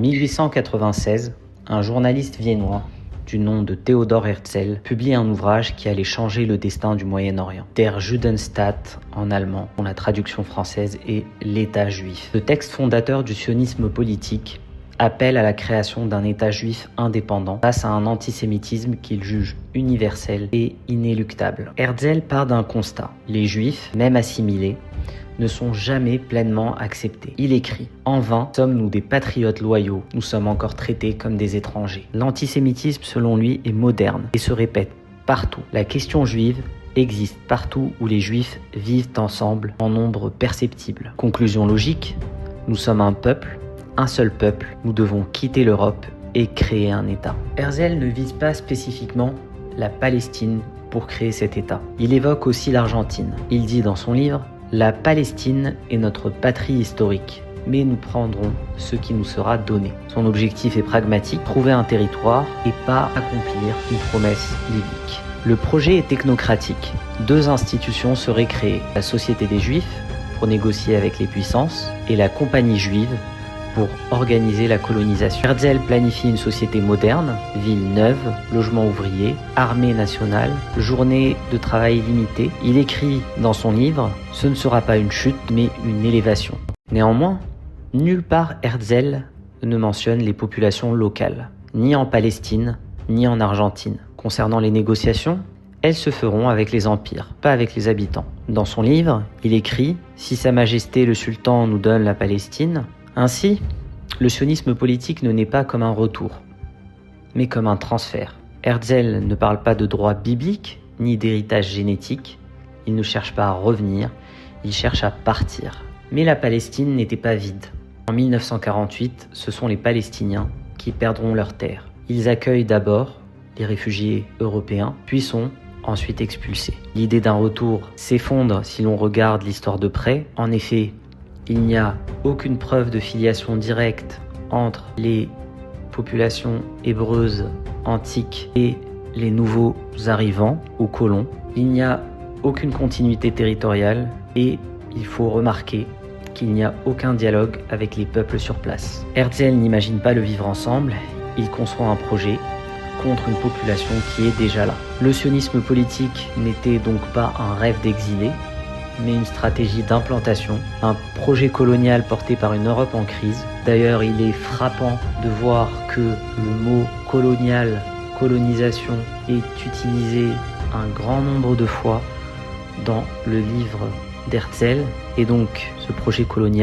1896, un journaliste viennois du nom de Theodor Herzl publie un ouvrage qui allait changer le destin du Moyen-Orient, Der Judenstaat en allemand, dont la traduction française est l'État juif. Ce texte fondateur du sionisme politique appelle à la création d'un État juif indépendant face à un antisémitisme qu'il juge universel et inéluctable. Herzl part d'un constat: les juifs, même assimilés, ne sont jamais pleinement acceptés. Il écrit: « En vain sommes-nous des patriotes loyaux, nous sommes encore traités comme des étrangers. » L'antisémitisme, selon lui, est moderne et se répète partout. La question juive existe partout où les juifs vivent ensemble en nombre perceptible. Conclusion logique: nous sommes un peuple, un seul peuple, nous devons quitter l'Europe et créer un État. Herzl ne vise pas spécifiquement la Palestine pour créer cet État. Il évoque aussi l'Argentine. Il dit dans son livre: « La Palestine est notre patrie historique, mais nous prendrons ce qui nous sera donné. » Son objectif est pragmatique: trouver un territoire et pas accomplir une promesse biblique. Le projet est technocratique. 2 institutions seraient créées: la Société des Juifs, pour négocier avec les puissances, et la Compagnie juive, pour organiser la colonisation. Herzl planifie une société moderne, ville neuve, logement ouvrier, armée nationale, journée de travail limitée. Il écrit dans son livre: « Ce ne sera pas une chute, mais une élévation. » Néanmoins, nulle part Herzl ne mentionne les populations locales, ni en Palestine, ni en Argentine. Concernant les négociations, elles se feront avec les empires, pas avec les habitants. Dans son livre, il écrit: « Si Sa Majesté le Sultan nous donne la Palestine, » Ainsi, le sionisme politique ne naît pas comme un retour, mais comme un transfert. Herzl ne parle pas de droit biblique, ni d'héritage génétique. Il ne cherche pas à revenir, il cherche à partir. Mais la Palestine n'était pas vide. En 1948, ce sont les Palestiniens qui perdront leurs terres. Ils accueillent d'abord les réfugiés européens, puis sont ensuite expulsés. L'idée d'un retour s'effondre si l'on regarde l'histoire de près. En effet, il n'y a aucune preuve de filiation directe entre les populations hébreuses antiques et les nouveaux arrivants ou colons. Il n'y a aucune continuité territoriale et il faut remarquer qu'il n'y a aucun dialogue avec les peuples sur place. Herzl n'imagine pas le vivre ensemble, il conçoit un projet contre une population qui est déjà là. Le sionisme politique n'était donc pas un rêve d'exilé, mais une stratégie d'implantation, un projet colonial porté par une Europe en crise. D'ailleurs, il est frappant de voir que le mot colonial, colonisation, est utilisé un grand nombre de fois dans le livre d'Herzl, et donc ce projet colonial